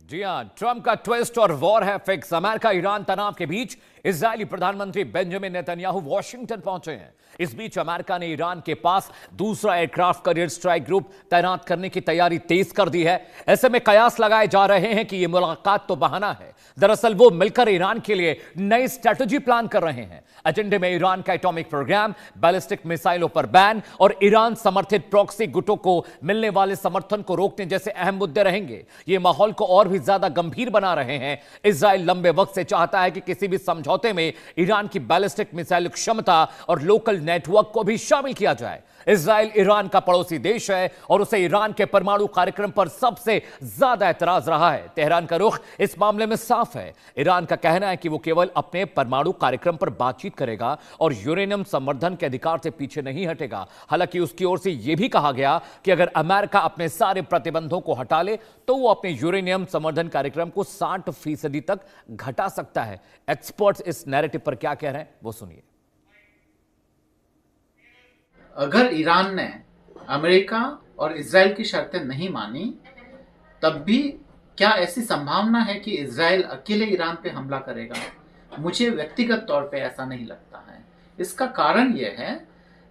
जी हां, ट्रंप का ट्विस्ट और वॉर है फिक्स। अमेरिका ईरान तनाव के बीच इजरायली प्रधानमंत्री बेंजामिन नेतन्याहू वॉशिंगटन पहुंचे हैं। इस बीच अमेरिका ने ईरान के पास दूसरा एयरक्राफ्ट कैरियर स्ट्राइक ग्रुप तैनात करने की तैयारी तेज कर दी है। ऐसे में कयास लगाए जा रहे हैं कि यह मुलाकात तो बहाना है, दरअसल वो मिलकर ईरान के लिए नई स्ट्रेटजी प्लान कर रहे हैं। एजेंडे में ईरान का एटॉमिक प्रोग्राम, बैलिस्टिक मिसाइलों पर बैन और ईरान समर्थित प्रॉक्सी गुटों को मिलने वाले समर्थन को रोकने जैसे अहम मुद्दे रहेंगे। ये माहौल को और भी ज्यादा गंभीर बना रहे हैं। इजराइल लंबे वक्त से चाहता है कि किसी भी समझौते में ईरान की बैलिस्टिक मिसाइल क्षमता और लोकल नेटवर्क को भी शामिल किया जाए। इजराइल ईरान का पड़ोसी देश है और उसे ईरान के परमाणु कार्यक्रम पर सबसे ज्यादा ऐतराज रहा है। तेहरान का रुख इस मामले में साफ है। ईरान का कहना है कि वो केवल अपने परमाणु कार्यक्रम पर बातचीत करेगा और यूरेनियम संवर्धन के अधिकार से पीछे नहीं हटेगा। हालांकि उसकी ओर से यह भी कहा गया कि अगर अमेरिका अपने सारे प्रतिबंधों को हटा ले तो वो अपने यूरेनियम संवर्धन कार्यक्रम को 60% तक घटा सकता है। एक्सपर्ट्स इस नैरेटिव पर क्या कह रहे हैं वो सुनिए। अगर ईरान ने अमेरिका और इजराइल की शर्तें नहीं मानी, तब भी क्या ऐसी संभावना है कि इजराइल अकेले ईरान पे हमला करेगा? मुझे व्यक्तिगत तौर पे ऐसा नहीं लगता है। इसका कारण यह है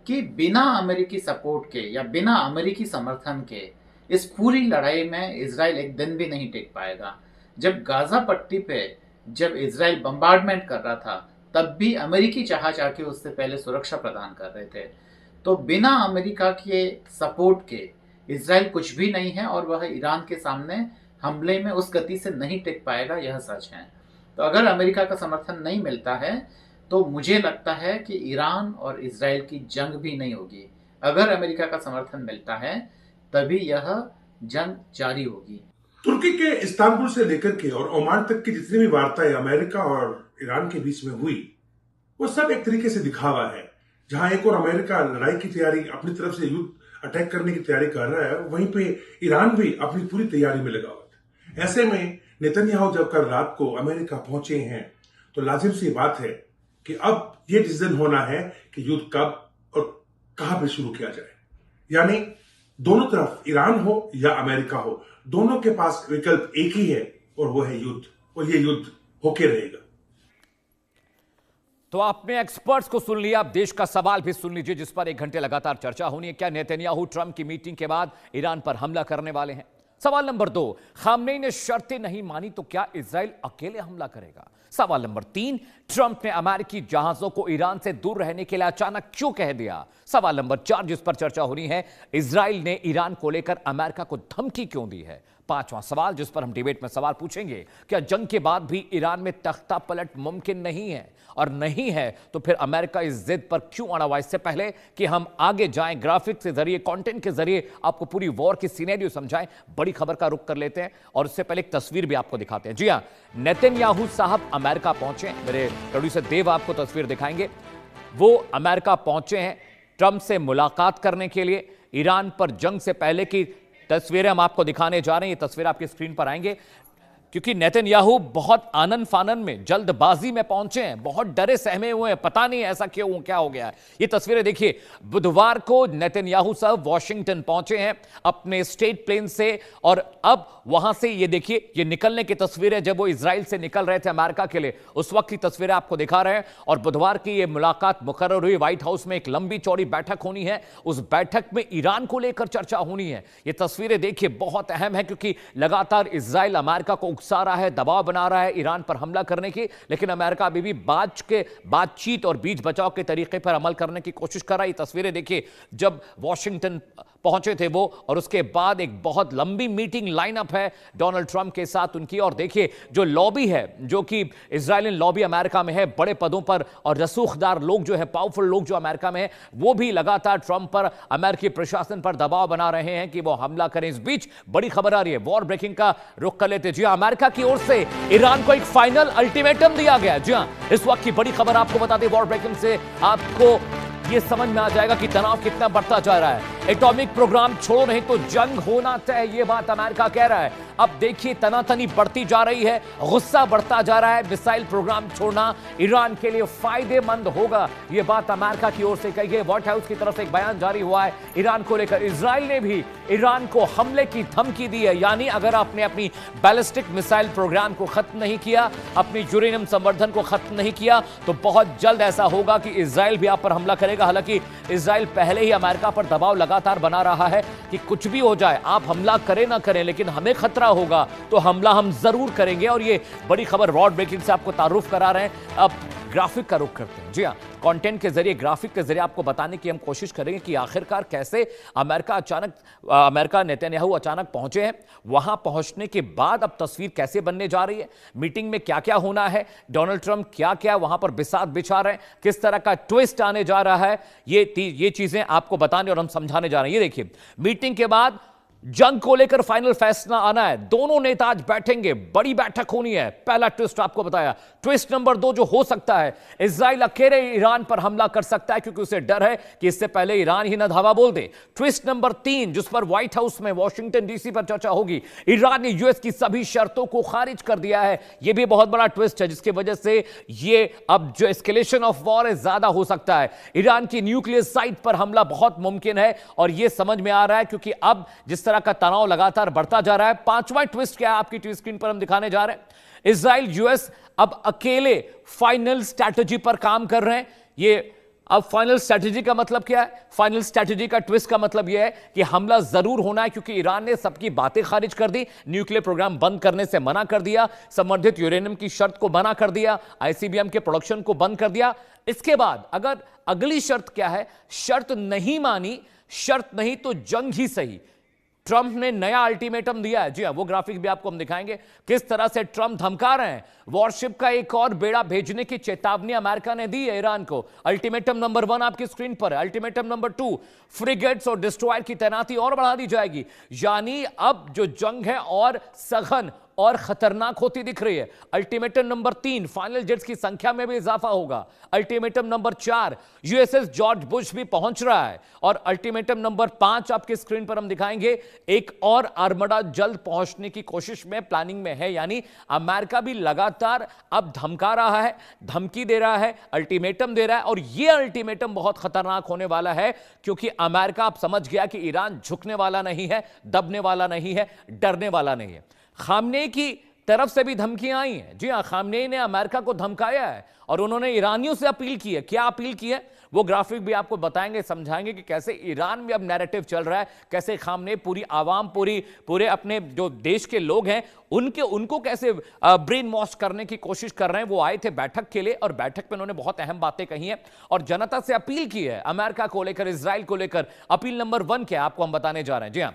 कि बिना अमेरिकी सपोर्ट के या बिना अमेरिकी समर्थन के इस पूरी लड़ाई में इजराइल एक दिन भी नहीं टिक पाएगा। जब गाजा पट्टी पे जब इजराइल बम्बार्डमेंट कर रहा था, तब भी अमेरिकी जहाज आके उससे पहले सुरक्षा प्रदान कर रहे थे। तो बिना अमेरिका के सपोर्ट के इजराइल कुछ भी नहीं है और वह ईरान के सामने हमले में उस गति से नहीं टिक पाएगा, यह सच है। तो अगर अमेरिका का समर्थन नहीं मिलता है तो मुझे लगता है कि ईरान और इजराइल की जंग भी नहीं होगी। अगर अमेरिका का समर्थन मिलता है तभी यह जंग जारी होगी। तुर्की के इस्तांबुल से लेकर के और ओमान तक की जितनी भी वार्ताएं अमेरिका और ईरान के बीच में हुई, वो सब एक तरीके से दिखावा है। जहां एक और अमेरिका लड़ाई की तैयारी, अपनी तरफ से युद्ध अटैक करने की तैयारी कर रहा है, वहीं पे ईरान भी अपनी पूरी तैयारी में लगा हुआ है। ऐसे में नेतन्याहू जब कल रात को अमेरिका पहुंचे हैं तो लाजिम सी बात है कि अब यह डिसीजन होना है कि युद्ध कब और कहां पर शुरू किया जाए। यानी दोनों तरफ, ईरान हो या अमेरिका हो, दोनों के पास विकल्प एक ही है और वो है युद्ध, और ये युद्ध होके रहेगा। तो आपने एक्सपर्ट्स को सुन लिया, अब देश का सवाल भी सुन लीजिए जिस पर 1 घंटे लगातार चर्चा होनी है। क्या नेतन्याहू ट्रंप की मीटिंग के बाद ईरान पर हमला करने वाले हैं? सवाल नंबर 2, खामनेई ने शर्तें नहीं मानी तो क्या इजराइल अकेले हमला करेगा? सवाल नंबर 3, ट्रंप ने अमेरिकी जहाजों को ईरान से दूर रहने के लिए अचानक क्यों कह दिया? सवाल नंबर 4 जिस पर चर्चा होनी है, इजराइल ने ईरान को लेकर अमेरिका को धमकी क्यों दी है? 5वां सवाल जिस पर हम डिबेट में सवाल पूछेंगे, क्या जंग के बाद भी ईरान में तख्ता पलट मुमकिन नहीं है? और नहीं है तो फिर अमेरिका इस जिद पर क्यों अड़ा हुआ? इससे पहले कि हम आगे जाएं, ग्राफिक्स के जरिए, कंटेंट के जरिए आपको पूरी वॉर की सिनेरियो समझाएं, बड़ी खबर का रुख कर लेते हैं और उससे पहले एक तस्वीर भी आपको दिखाते हैं। जी हां, नेतन्याहू साहब अमेरिका पहुंचे। मेरे प्रोड्यूसर देव आपको तस्वीर दिखाएंगे। वो अमेरिका पहुंचे हैं ट्रंप से मुलाकात करने के लिए। ईरान पर जंग से पहले की तस्वीरें हम आपको दिखाने जा रहे हैं। ये तस्वीर आपकी स्क्रीन पर आएंगे क्योंकि नेतन्याहू बहुत आनंद फानन में, जल्दबाजी में पहुंचे हैं, बहुत डरे सहमे हुए हैं, पता नहीं ऐसा क्यों, क्या हो गया है। ये तस्वीरें देखिए, बुधवार को नेतन्याहू साहब वॉशिंगटन पहुंचे हैं अपने स्टेट प्लेन से और अब वहां से ये देखिए, ये निकलने की तस्वीरें जब वो इजराइल से निकल रहे थे अमेरिका के लिए, उस वक्त की तस्वीरें आपको दिखा रहे हैं। और बुधवार की ये मुलाकात मुकर्रर हुई। व्हाइट हाउस में एक लंबी चौड़ी बैठक होनी है, उस बैठक में ईरान को लेकर चर्चा होनी है। ये तस्वीरें देखिए बहुत अहम है क्योंकि लगातार इजराइल अमेरिका को उकसा रहा है, दबाव बना रहा है ईरान पर हमला करने की, लेकिन अमेरिका अभी भी बातचीत और बीच बचाव के तरीके पर अमल करने की कोशिश कर रहा है। ये तस्वीरें देखिए जब वॉशिंगटन पहुंचे थे वो, और उसके बाद एक बहुत लंबी मीटिंग लाइनअप है डोनाल्ड ट्रंप के साथ उनकी। और देखिए जो लॉबी है, जो कि इजरायली लॉबी अमेरिका में है, बड़े पदों पर और रसूखदार लोग जो है, पावरफुल लोग जो अमेरिका में है, वो भी लगातार ट्रंप पर, अमेरिकी प्रशासन पर दबाव बना रहे हैं कि वो हमला करें। इस बीच बड़ी खबर आ रही है, वॉर ब्रेकिंग का रुख कर लेते। जी हां, अमेरिका की ओर से ईरान को एक फाइनल अल्टीमेटम दिया गया। जी हां, इस वक्त की बड़ी खबर आपको बता दें, वॉर ब्रेकिंग से आपको ये समझ में आ जाएगा कि तनाव कितना बढ़ता जा रहा है। एटॉमिक प्रोग्राम छोड़ो नहीं तो जंग होना तय, ये बात अमेरिका कह रहा है। अब देखिए तनातनी बढ़ती जा रही है, गुस्सा बढ़ता जा रहा है। मिसाइल प्रोग्राम छोड़ना ईरान के लिए फायदेमंद होगा, ये बात अमेरिका की ओर से कही गई। व्हाइट हाउस की तरफ से एक बयान जारी हुआ है ईरान को लेकर। इजराइल ने भी ईरान को हमले की धमकी दी है, यानी अगर आपने अपनी बैलिस्टिक मिसाइल प्रोग्राम को खत्म नहीं किया, अपनी यूरेनियम संवर्धन को खत्म नहीं किया, तो बहुत जल्द ऐसा होगा कि इजराइल भी आप पर हमला करेगा। हालांकि इजराइल पहले ही अमेरिका पर दबाव लगातार बना रहा है कि कुछ भी हो जाए, आप हमला करें ना करें, लेकिन हमें खतरा होगा तो हमला हम जरूर करेंगे। और ये बड़ी खबर रॉड ब्रेकिंग से आपको तारुफ करा रहे हैं। अब ग्राफिक का रुख करते हैं। जी हां, कंटेंट के जरिए, ग्राफिक के जरिए आपको बताने की हम कोशिश करेंगे कि आखिरकार कैसे अमेरिका नेतन्याहू अचानक पहुंचे हैं। वहां पहुंचने के बाद अब तस्वीर कैसे बनने जा रही है, मीटिंग में क्या क्या होना है, डोनाल्ड ट्रंप क्या क्या वहां पर बिसात बिछा रहे हैं, किस तरह का ट्विस्ट आने जा रहा है, ये चीजें आपको बताने और हम समझाने जा रहे हैं। ये देखिए, मीटिंग के बाद जंग को लेकर फाइनल फैसला आना है। दोनों नेता आज बैठेंगे, बड़ी बैठक होनी है। पहला ट्विस्ट आपको बताया। ट्विस्ट नंबर 2 जो हो सकता है, इजराइल अकेले ईरान पर हमला कर सकता है क्योंकि उसे डर है कि इससे पहले ईरान ही न धावा बोल दे। ट्विस्ट नंबर 3 जिस पर व्हाइट हाउस में वॉशिंगटन डीसी पर चर्चा होगी, ईरान ने यूएस की सभी शर्तों को खारिज कर दिया है। यह भी बहुत बड़ा ट्विस्ट है जिसकी वजह से ये अब जो एस्केलेशन ऑफ वॉर है ज्यादा हो सकता है। ईरान की न्यूक्लियर साइट पर हमला बहुत मुमकिन है और यह समझ में आ रहा है क्योंकि अब जिस तरह का तनाव लगातार बढ़ता जा रहा है। पांचवा ट्विस्ट क्या है आपकी टीवी स्क्रीन पर हम दिखाने जा रहे हैं। इजराइल यूएस अब अकेले फाइनल स्ट्रैटेजी पर काम कर रहे हैं। ये अब फाइनल स्ट्रैटेजी का मतलब क्या है? फाइनल स्ट्रैटेजी का ट्विस्ट का मतलब यह है कि हमला जरूर होना है क्योंकि ईरान ने सबकी बातें खारिज कर दी, न्यूक्लियर प्रोग्राम बंद करने से मना कर दिया, संवर्धित यूरेनियम की शर्त को मना कर दिया, आईसीबीएम के प्रोडक्शन को बंद कर दिया। इसके बाद अगर अगली शर्त क्या है, शर्त नहीं मानी, शर्त नहीं तो जंग ही सही। ट्रंप ने नया अल्टीमेटम दिया है। जी हां, वो ग्राफिक भी आपको हम दिखाएंगे किस तरह से ट्रंप धमका रहे हैं। वॉरशिप का एक और बेड़ा भेजने की चेतावनी अमेरिका ने दी है ईरान को। अल्टीमेटम नंबर 1 आपकी स्क्रीन पर है। अल्टीमेटम नंबर 2, फ्रिगेट्स और डिस्ट्रॉयर की तैनाती और बढ़ा दी जाएगी। यानी अब जो जंग है और सघन और खतरनाक होती दिख रही है। अल्टीमेटम नंबर 3, फाइनल जेट्स की संख्या में भी इजाफा होगा। Ultimatum number 4, USS George Bush भी पहुंच रहा है। और अल्टीमेटम नंबर 5 आपकी स्क्रीन पर हम दिखाएंगे, एक और आर्मडा जल्द पहुंचने की कोशिश में, प्लानिंग में है। यानी अमेरिका भी लगातार अब धमका रहा है, धमकी दे रहा है, अल्टीमेटम दे रहा है। और यह अल्टीमेटम बहुत खतरनाक होने वाला है क्योंकि अमेरिका अब समझ गया कि ईरान झुकने वाला नहीं है, दबने वाला नहीं है, डरने वाला नहीं है। खामनेई की तरफ से भी धमकियां आई हैं। जी हां, खामनेई ने अमेरिका को धमकाया है और उन्होंने ईरानियों से अपील की है। क्या अपील की है वो ग्राफिक भी आपको बताएंगे, समझाएंगे कि कैसे ईरान में अब नैरेटिव चल रहा है, कैसे खामनेई पूरी आवाम, पूरे अपने जो देश के लोग हैं उनको कैसे ब्रेन वॉश करने की कोशिश कर रहे हैं। वो आए थे बैठक के लिए और बैठक में उन्होंने बहुत अहम बातें कही हैं और जनता से अपील की है अमेरिका को लेकर, इजराइल को लेकर। अपील नंबर 1 क्या आपको हम बताने जा रहे हैं। जी हां,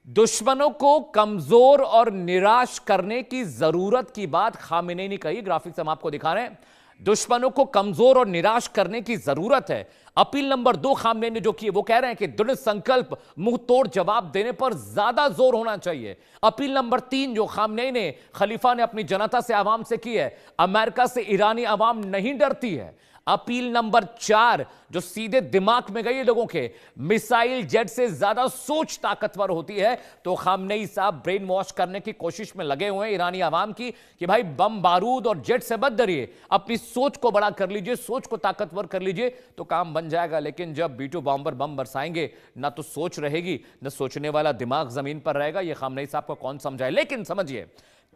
दुश्मनों को कमजोर और निराश करने की जरूरत की बात खामेनेई ने कही। ग्राफिक्स हम आपको दिखा रहे हैं। दुश्मनों को कमजोर और निराश करने की जरूरत है। अपील नंबर 2 खामेनेई ने जो की, वो कह रहे हैं कि दृढ़ संकल्प, मुंह तोड़ जवाब देने पर ज्यादा जोर होना चाहिए। अपील नंबर 3 जो खामेनेई ने, खलीफा ने अपनी जनता से, आवाम से की है, अमेरिका से ईरानी आवाम नहीं डरती है। अपील नंबर 4 जो सीधे दिमाग में गई लोगों के, मिसाइल जेट से ज्यादा सोच ताकतवर होती है। तो खामनेई साहब ब्रेन वॉश करने की कोशिश में लगे हुए हैं ईरानी आवाम की कि भाई बम बारूद और जेट से मत डरिए, अपनी सोच को बड़ा कर लीजिए, सोच को ताकतवर कर लीजिए तो काम बन जाएगा। लेकिन जब B2 बॉम्बर बम बरसाएंगे, ना तो सोच रहेगी, ना सोचने वाला दिमाग जमीन पर रहेगा। यह खामनेई साहब को कौन समझाए। लेकिन समझिए,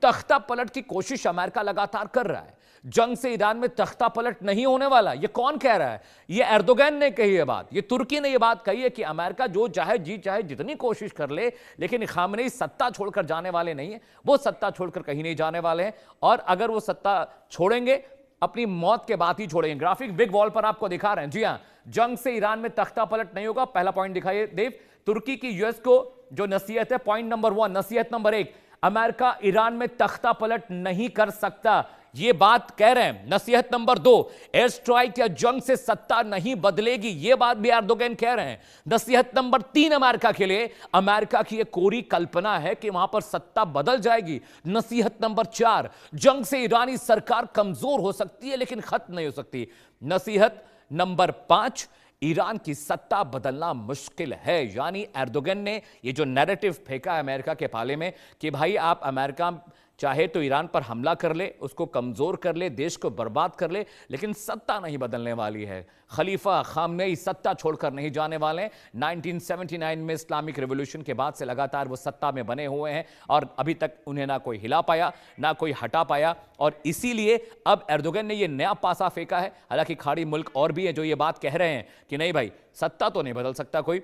तख्ता पलट की कोशिश अमेरिका लगातार कर रहा है। जंग से ईरान में तख्ता पलट नहीं होने वाला। ये कौन कह रहा है? ये एर्दोगन ने कही है बात, ये तुर्की ने ये बात कही है कि अमेरिका जो चाहे जी चाहे जितनी कोशिश कर ले, लेकिन खामनेई सत्ता छोड़कर जाने वाले नहीं है। वो सत्ता छोड़कर कहीं नहीं जाने वाले हैं और अगर वो सत्ता छोड़ेंगे, अपनी मौत के बाद ही छोड़ेंगे। ग्राफिक बिग वॉल पर आपको दिखा रहे हैं। जी हां, जंग से ईरान में तख्ता पलट नहीं होगा। पहला पॉइंट दिखाइए देव। तुर्की की यूएस को जो नसीहत है, पॉइंट नंबर 1, नसीहत नंबर 1, अमेरिका ईरान में तख्ता पलट नहीं कर सकता। ये बात कह रहे हैं। नसीहत नंबर 2, एयर स्ट्राइक या जंग से सत्ता नहीं बदलेगी। ये बात भी एर्दोगन कह रहे हैं। नसीहत नंबर 3 अमेरिका के लिए, अमेरिका की एक कोरी कल्पना है कि वहां पर सत्ता बदल जाएगी। नसीहत नंबर 4, जंग से ईरानी सरकार कमजोर हो सकती है लेकिन खत्म नहीं हो सकती। नसीहत नंबर 5, ईरान की सत्ता बदलना मुश्किल है। यानी एर्दोगन ने ये जो नैरेटिव फेंका है अमेरिका के पाले में कि भाई आप अमेरिका चाहे तो ईरान पर हमला कर ले, उसको कमजोर कर ले, देश को बर्बाद कर ले, लेकिन सत्ता नहीं बदलने वाली है। खलीफा खामनेई सत्ता छोड़कर नहीं जाने वाले। 1979 में इस्लामिक रिवॉल्यूशन के बाद से लगातार वो सत्ता में बने हुए हैं और अभी तक उन्हें ना कोई हिला पाया ना कोई हटा पाया। और इसीलिए अब एर्दोगन ने ये नया पासा फेंका है। हालांकि खाड़ी मुल्क और भी है जो ये बात कह रहे हैं कि नहीं भाई, सत्ता तो नहीं बदल सकता कोई।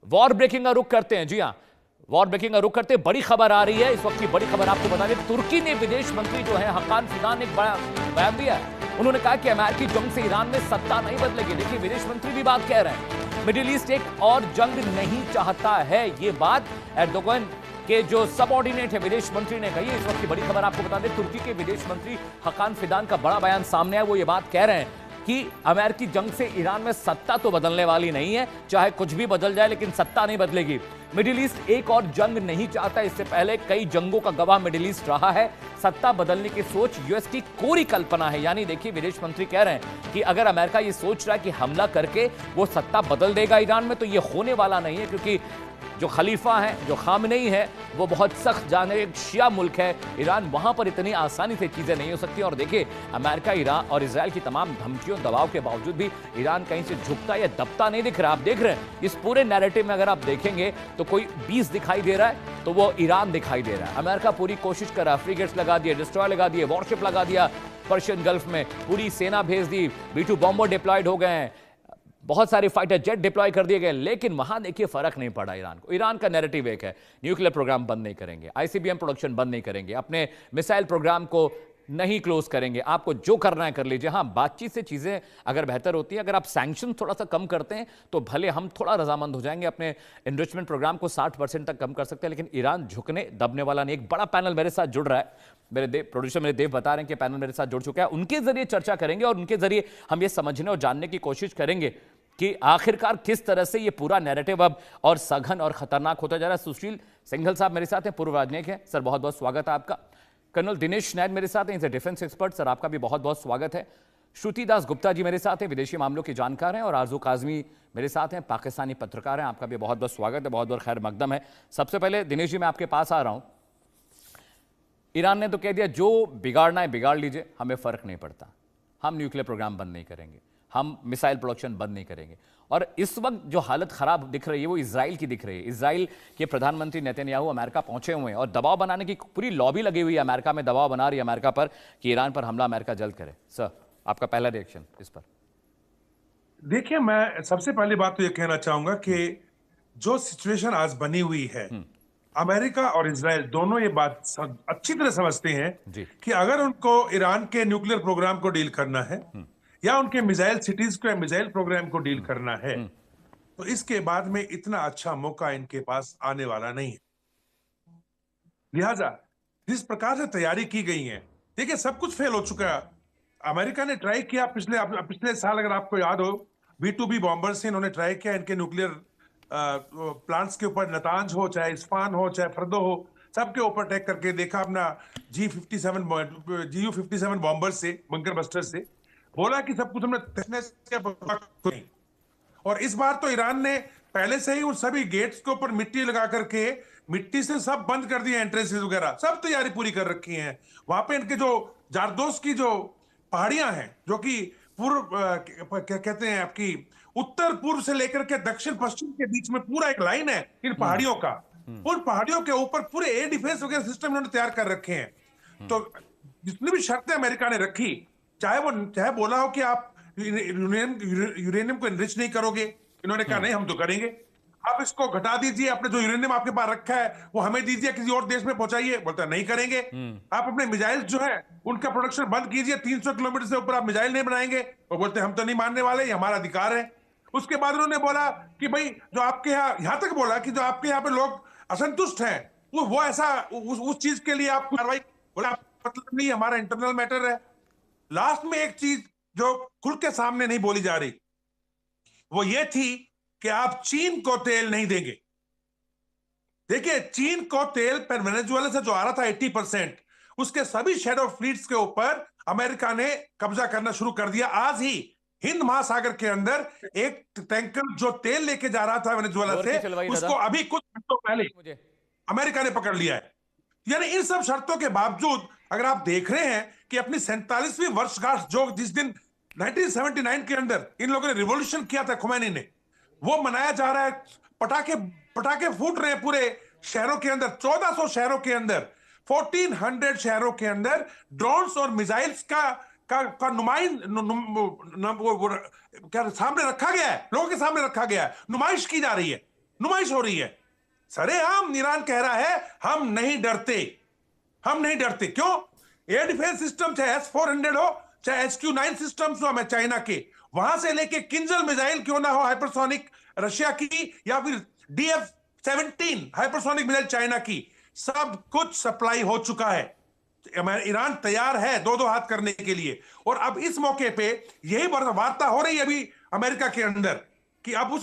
वॉर ब्रेकिंग का रुख करते हैं। जी हां, वॉर ब्रेकिंग का रुख करते बड़ी खबर आ रही है। इस वक्त की बड़ी खबर आपको बता दें, तुर्की ने विदेश मंत्री जो है हकान फिदान ने एक बड़ा बयान दिया है। उन्होंने कहा कि अमेरिकी जंग से ईरान में सत्ता नहीं बदलेगी। देखिए, विदेश मंत्री भी बात कह रहे हैं, मिडिल ईस्ट एक और जंग नहीं चाहता है। ये बात एर्दोगन के जो सबऑर्डिनेट है विदेश मंत्री ने कही है। इस वक्त की बड़ी खबर आपको बता दें, तुर्की के विदेश मंत्री हकान फिदान का बड़ा बयान सामने है। वो ये बात कह रहे हैं कि अमेरिकी जंग से ईरान में सत्ता तो बदलने वाली नहीं है, चाहे कुछ भी बदल जाए लेकिन सत्ता नहीं बदलेगी। मिडिल ईस्ट एक और जंग नहीं चाहता। इससे पहले कई जंगों का गवाह मिडिल ईस्ट रहा है। सत्ता बदलने की सोच यूएस की कोरी कल्पना है। यानी देखिए, विदेश मंत्री कह रहे हैं कि अगर अमेरिका ये सोच रहा है कि हमला करके वो सत्ता बदल देगा ईरान में, तो ये होने वाला नहीं है, क्योंकि जो खलीफा है, जो खामनेई है, वो बहुत सख्त जाने एक शिया मुल्क है ईरान। वहां पर इतनी आसानी से चीजें नहीं हो सकती। और देखिए, अमेरिका, ईरान और इजराइल की तमाम धमकियों दबाव के बावजूद भी ईरान कहीं से झुकता या दबता नहीं दिख रहा। आप देख रहे हैं इस पूरे नैरेटिव में अगर आप देखेंगे तो कोई 20 दिखाई दे रहा है तो वो ईरान दिखाई दे रहा है। अमेरिका पूरी कोशिश कर रहा है, फ्रिगेट्स लगा दिए, डिस्ट्रॉयर लगा दिए, वॉरशिप लगा दिया पर्शियन गल्फ में, पूरी सेना भेज दी, B-2 बॉम्बर डिप्लॉयड हो गए हैं, बहुत सारे फाइटर जेट डिप्लॉय कर दिए गए, लेकिन वहां देखिए फर्क नहीं पड़ा ईरान को। ईरान का नैरेटिव एक है, न्यूक्लियर प्रोग्राम बंद नहीं करेंगे, आईसीबीएम प्रोडक्शन बंद नहीं करेंगे, अपने मिसाइल प्रोग्राम को नहीं क्लोज करेंगे, आपको जो करना है कर लीजिए। हाँ, बातचीत से चीजें अगर बेहतर होती है, अगर आप सैंक्शन थोड़ा सा कम करते हैं तो भले हम थोड़ा रजामंद हो जाएंगे, अपने एनरिचमेंट प्रोग्राम को 60% तक कम कर सकते हैं, लेकिन ईरान झुकने दबने वाला नहीं। एक बड़ा पैनल मेरे साथ जुड़ रहा है, मेरे प्रोड्यूसर मेरे देव बता रहे हैं कि पैनल मेरे साथ जुड़ चुका है। उनके जरिए चर्चा करेंगे और उनके जरिए हम ये समझने और जानने की कोशिश करेंगे कि आखिरकार किस तरह से ये पूरा नैरेटिव अब और सघन और खतरनाक होता जा रहा है। सुशील सिंघल साहब मेरे साथ हैं, पूर्व राजनयिक हैं। सर बहुत बहुत स्वागत है आपका। कर्नल दिनेश नायक मेरे साथ हैं, डिफेंस एक्सपर्ट। सर आपका भी बहुत बहुत स्वागत है। श्रुति दास गुप्ता जी मेरे साथ हैं, विदेशी मामलों के जानकार हैं। और आरजू काजमी मेरे साथ हैं, पाकिस्तानी पत्रकार हैं। आपका भी बहुत बहुत स्वागत है, बहुत बहुत खैर मकदम है। सबसे पहले दिनेश जी मैं आपके पास आ रहा हूं। ईरान ने तो कह दिया जो बिगाड़ना है बिगाड़ लीजिए, हमें फर्क नहीं पड़ता, हम न्यूक्लियर प्रोग्राम बंद नहीं करेंगे, हम मिसाइल प्रोडक्शन बंद नहीं करेंगे। और इस वक्त जो हालत खराब दिख रही है वो इजराइल की दिख रही है। इजराइल के प्रधानमंत्री नेतन्याहू अमेरिका पहुंचे हुए हैं और दबाव बनाने की पूरी लॉबी लगी हुई है, अमेरिका में दबाव बना रही है अमेरिका पर कि ईरान पर हमला अमेरिका जल्द करे। सर आपका पहला रिएक्शन इस पर? देखिए, मैं सबसे पहली बात तो ये कहना चाहूंगा कि जो सिचुएशन आज बनी हुई है, अमेरिका और इजराइल दोनों ये बात अच्छी तरह समझते हैं कि अगर उनको ईरान के न्यूक्लियर प्रोग्राम को डील करना है या उनके मिसाइल सिटीज को या मिसाइल प्रोग्राम को डील करना है, तो इसके बाद में इतना अच्छा मौका इनके पास आने वाला नहीं है। लिहाजा जिस प्रकार से तैयारी की गई है, देखिए सब कुछ फेल हो चुका है। अमेरिका ने ट्राई किया पिछले साल, अगर आपको याद हो, B-2B बॉम्बर से इन्होंने ट्राई किया इनके न्यूक्लियर प्लांट्स के ऊपर, नतांज हो चाहे इस्फान हो चाहे फर्दो हो, सबके ऊपर अटैक करके देखा अपना GU-57 बॉम्बर से, बंकर बस्टर से, बोला कि सब कुछ हमने। और इस बार तो ईरान ने पहले से ही उन सभी गेट्स के ऊपर मिट्टी लगा करके मिट्टी से सब बंद कर दिए, एंट्रेंसेस वगैरह सब तैयारी पूरी कर रखी है। वहां पे इनके जो जारदोस की जो पहाड़ियां हैं, जो कि पूर्व क्या कहते हैं आपकी उत्तर पूर्व से लेकर के दक्षिण पश्चिम के बीच में पूरा एक लाइन है इन पहाड़ियों का, उन पहाड़ियों के ऊपर पूरे एयर डिफेंस वगैरह सिस्टम इन्होंने तैयार कर रखे हैं। तो जितनी भी शर्तें अमेरिका ने रखी, चाहे बोला हो कि आप यूरेनियम को एनरिच नहीं करोगे, इन्होंने कहा नहीं हम तो करेंगे, आप इसको घटा दीजिए, अपने जो यूरेनियम आपके पास रखा है वो हमें दीजिए, किसी और देश में पहुंचाइए, बोलता नहीं करेंगे। आप अपने मिसाइल जो है उनका प्रोडक्शन बंद कीजिए, 300 किलोमीटर से ऊपर आप मिसाइल नहीं बनाएंगे, वो बोलते हम तो नहीं मानने वाले, ये हमारा अधिकार है। उसके बाद उन्होंने बोला कि भाई जो आपके यहां तक बोला कि जो आपके यहाँ पे लोग असंतुष्ट हैं वो ऐसा उस चीज के लिए आप कार्रवाई, बोला मतलब नहीं, हमारा इंटरनल मैटर है। लास्ट में एक चीज जो खुल के सामने नहीं बोली जा रही वो ये थी कि आप चीन को तेल नहीं देंगे। देखिए, चीन को तेल वेनेजुएला से जो आ रहा था 80%, उसके सभी शैडो फ्लीट्स के ऊपर अमेरिका ने कब्जा करना शुरू कर दिया आज ही। हिंद महासागर के अंदर एक टैंकर जो तेल लेके जा रहा था वेनेजुएला और की से, चलवाई दादा। उसको अभी कुछ घंटों पहले मुझे अमेरिका ने पकड़ लिया है। यानी इन सब शर्तों के बावजूद अगर आप देख रहे हैं कि अपनी 47वीं वर्षगांठ जो जिस दिन 1979 के अंदर इन लोगों ने रिवॉल्यूशन किया था खुमैनी ने, वो मनाया जा रहा है। पटाखे पटाखे फूट रहे हैं पूरे शहरों के अंदर, 1400 शहरों के अंदर, 1400 शहरों के अंदर ड्रोन्स और मिसाइल्स का नुमाइंद क्या सामने रखा गया है, लोगों के सामने रखा गया है, नुमाइश की जा रही है, नुमाइश हो रही है। सरेआम ईरान कह रहा है हम नहीं डरते, हम नहीं डरते। क्यों? एयर डिफेंस सिस्टम चाहे S-400 हो, चाहे HQ-9 सिस्टम्स हो हमें चाइना के, वहां से लेके किंजल मिसाइल क्यों ना हो हाइपरसोनिक रशिया की, या फिर DF-17 हाइपरसोनिक मिसाइल चाइना की, सब कुछ सप्लाई हो चुका है। ईरान तैयार है दो दो हाथ करने के लिए। और अब इस मौके पे यही वार्ता हो रही है अभी अमेरिका के अंदर कि अब उस